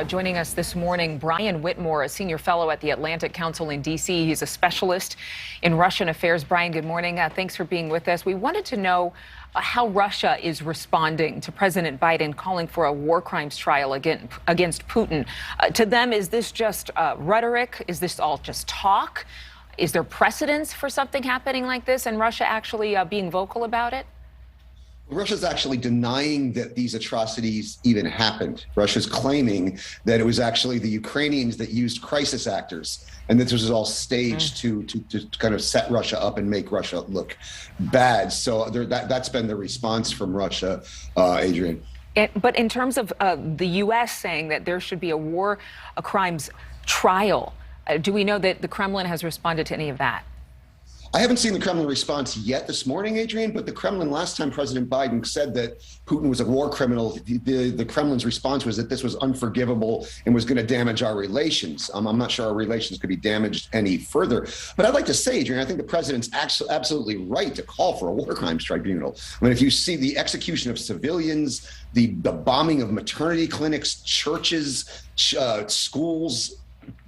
Joining us this morning, Brian Whitmore, a senior fellow at the Atlantic Council in D.C. He's a specialist in Russian affairs. Brian, good morning. Thanks for being with us. We wanted to know how Russia is responding to President Biden calling for a war crimes trial against Putin. To them, is this just rhetoric? Is this all just talk? Is there precedence for something happening like this and Russia actually being vocal about it? Russia's actually denying that these atrocities even happened. Russia's claiming that it was actually the Ukrainians that used crisis actors, and that this was all staged to kind of set Russia up and make Russia look bad. So that's been the response from Russia, Adrienne. But in terms of the U.S. saying that there should be a crimes trial, do we know that the Kremlin has responded to any of that? I haven't seen the Kremlin response yet this morning, Adrienne, but the Kremlin, last time President Biden said that Putin was a war criminal, the Kremlin's response was that this was unforgivable and was going to damage our relations. I'm not sure our relations could be damaged any further. But I'd like to say, Adrienne, I think the president's absolutely right to call for a war crimes tribunal. I mean, if you see the execution of civilians, the bombing of maternity clinics, churches, schools,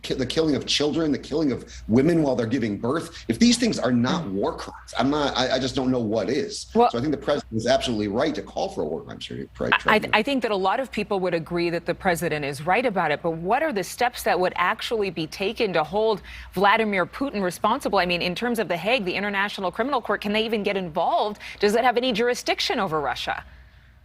the killing of children, the killing of women while they're giving birth. If these things are not war crimes, I just don't know what is. Well, so I think the president is absolutely right to call for a war crimes tribunal. I think that a lot of people would agree that the president is right about it, but what are the steps that would actually be taken to hold Vladimir Putin responsible? I mean, in terms of the Hague, the International Criminal Court, can they even get involved? Does it have any jurisdiction over Russia?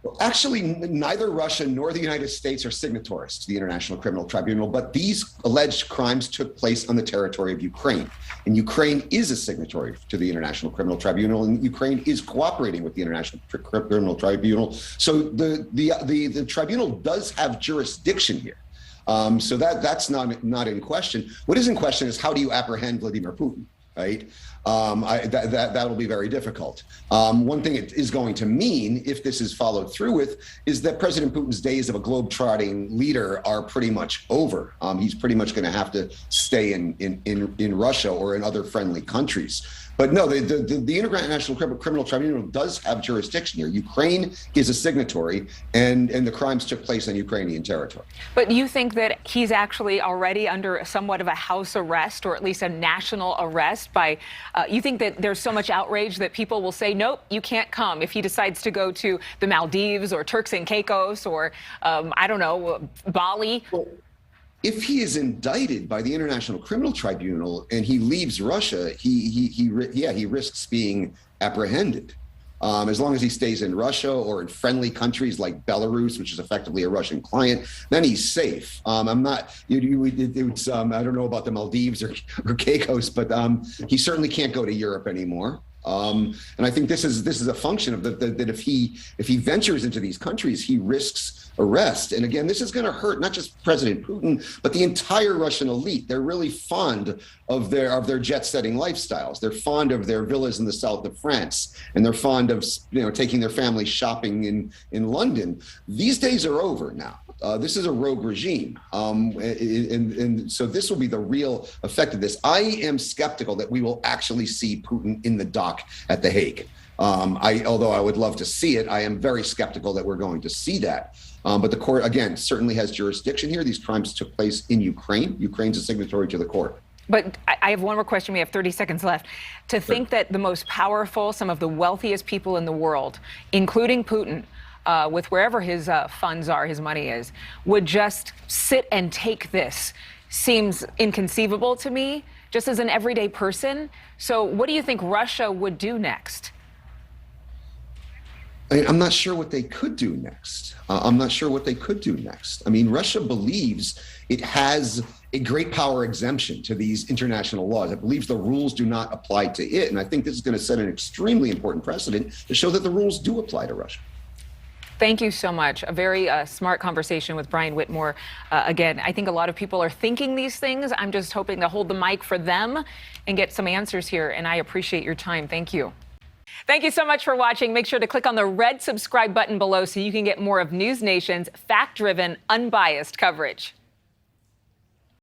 Well, actually, neither Russia nor the United States are signatories to the International Criminal Tribunal, but these alleged crimes took place on the territory of Ukraine. And Ukraine is a signatory to the International Criminal Tribunal, and Ukraine is cooperating with the International Criminal Tribunal. So the tribunal does have jurisdiction here. So that's not in question. What is in question is how do you apprehend Vladimir Putin? Right? That'll be very difficult. One thing it is going to mean, if this is followed through with, is that President Putin's days of a globe-trotting leader are pretty much over. He's pretty much going to have to stay in Russia or in other friendly countries. But no, the International Criminal Tribunal does have jurisdiction here. Ukraine is a signatory, and the crimes took place on Ukrainian territory. But you think that he's actually already under somewhat of a house arrest, or at least a national arrest by, you think that there's so much outrage that people will say, nope, you can't come if he decides to go to the Maldives or Turks and Caicos or, I don't know, Bali? Well, if he is indicted by the International Criminal Tribunal and he leaves Russia, he risks being apprehended. As long as he stays in Russia or in friendly countries like Belarus, which is effectively a Russian client, then he's safe. I don't know about the Maldives or Caicos, but he certainly can't go to Europe anymore. And I think this is a function of that if he ventures into these countries, he risks arrest. And again, this is going to hurt not just President Putin, but the entire Russian elite. They're really fond of their jet-setting lifestyles. They're fond of their villas in the south of France, and they're fond of taking their family shopping in London. These days are over now. This is a rogue regime, and so this will be the real effect of this. I am skeptical that we will actually see Putin in the dock at The Hague. Although I would love to see it, I am very skeptical that we're going to see that. But the court, again, certainly has jurisdiction here. These crimes took place in Ukraine. Ukraine's a signatory to the court. But I have one more question. We have 30 seconds left. To think that the most powerful, some of the wealthiest people in the world, including Putin, with wherever his funds are, his money is, would just sit and take this seems inconceivable to me, just as an everyday person. So what do you think Russia would do next? I'm not sure what they could do next. I mean, Russia believes it has a great power exemption to these international laws. It believes the rules do not apply to it. And I think this is going to set an extremely important precedent to show that the rules do apply to Russia. Thank you so much. A very smart conversation with Brian Whitmore. Again, I think a lot of people are thinking these things. I'm just hoping to hold the mic for them and get some answers here. And I appreciate your time. Thank you. Thank you so much for watching. Make sure to click on the red subscribe button below so you can get more of NewsNation's fact-driven, unbiased coverage.